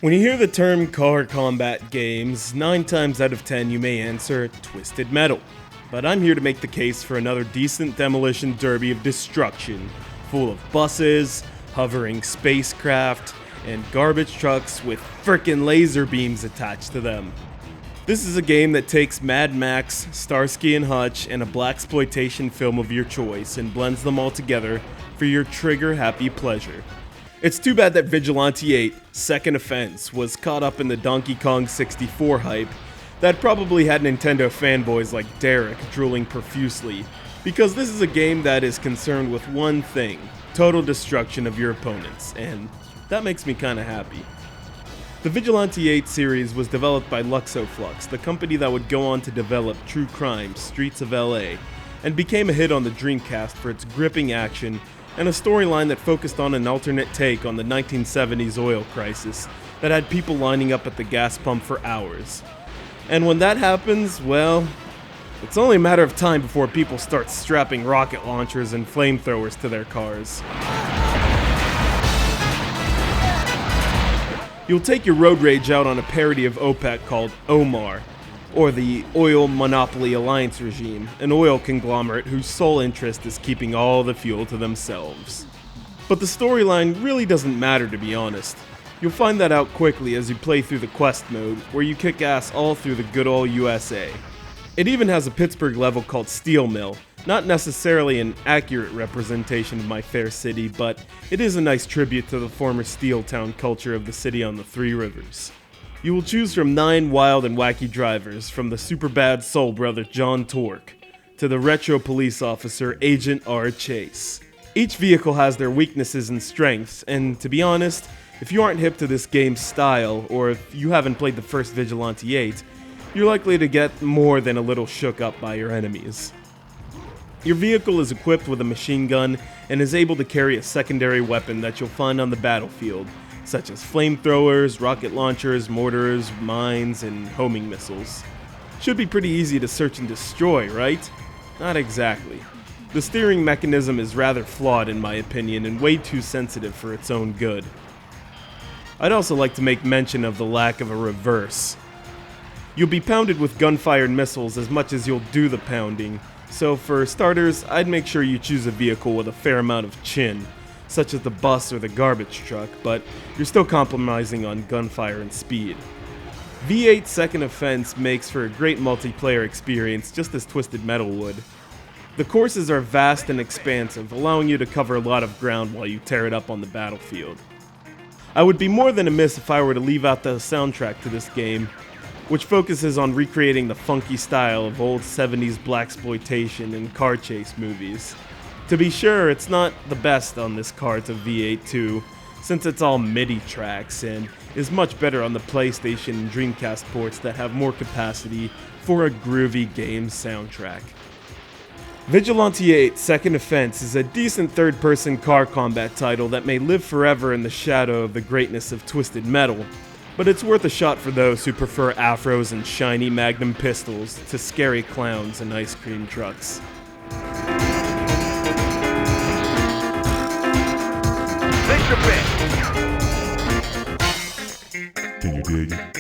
When you hear the term car combat games, 9 times out of 10 you may answer Twisted Metal. But I'm here to make the case for another decent demolition derby of destruction, full of buses, hovering spacecraft, and garbage trucks with frickin' laser beams attached to them. This is a game that takes Mad Max, Starsky and Hutch, and a blaxploitation film of your choice and blends them all together for your trigger-happy pleasure. It's too bad that Vigilante 8, Second Offense, was caught up in the Donkey Kong 64 hype that probably had Nintendo fanboys like Derek drooling profusely, because this is a game that is concerned with one thing: total destruction of your opponents, and that makes me kinda happy. The Vigilante 8 series was developed by Luxoflux, the company that would go on to develop True Crime: Streets of LA, and became a hit on the Dreamcast for its gripping action and a storyline that focused on an alternate take on the 1970s oil crisis that had people lining up at the gas pump for hours. And when that happens, well, it's only a matter of time before people start strapping rocket launchers and flamethrowers to their cars. You'll take your road rage out on a parody of OPEC called OMAR, or the Oil Monopoly Alliance regime, an oil conglomerate whose sole interest is keeping all the fuel to themselves. But the storyline really doesn't matter, to be honest. You'll find that out quickly as you play through the quest mode, where you kick ass all through the good old USA. It even has a Pittsburgh level called Steel Mill, not necessarily an accurate representation of my fair city, but it is a nice tribute to the former steel town culture of the city on the Three Rivers. You will choose from 9 wild and wacky drivers, from the superbad soul brother John Torque to the retro police officer Agent R. Chase. Each vehicle has their weaknesses and strengths, and to be honest, if you aren't hip to this game's style, or if you haven't played the first Vigilante 8, you're likely to get more than a little shook up by your enemies. Your vehicle is equipped with a machine gun and is able to carry a secondary weapon that you'll find on the battlefield, such as flamethrowers, rocket launchers, mortars, mines, and homing missiles. Should be pretty easy to search and destroy, right? Not exactly. The steering mechanism is rather flawed in my opinion and way too sensitive for its own good. I'd also like to make mention of the lack of a reverse. You'll be pounded with gunfire missiles as much as you'll do the pounding, so for starters, I'd make sure you choose a vehicle with a fair amount of chin, such as the bus or the garbage truck, but you're still compromising on gunfire and speed. V8 Second Offense makes for a great multiplayer experience, just as Twisted Metal would. The courses are vast and expansive, allowing you to cover a lot of ground while you tear it up on the battlefield. I would be more than amiss if I were to leave out the soundtrack to this game, which focuses on recreating the funky style of old 70s blaxploitation and car chase movies. To be sure, it's not the best on this card to V8 2, since it's all MIDI tracks and is much better on the PlayStation and Dreamcast ports that have more capacity for a groovy game soundtrack. Vigilante 8 Second Offense is a decent third-person car combat title that may live forever in the shadow of the greatness of Twisted Metal, but it's worth a shot for those who prefer afros and shiny Magnum pistols to scary clowns and ice cream trucks. Can you dig it?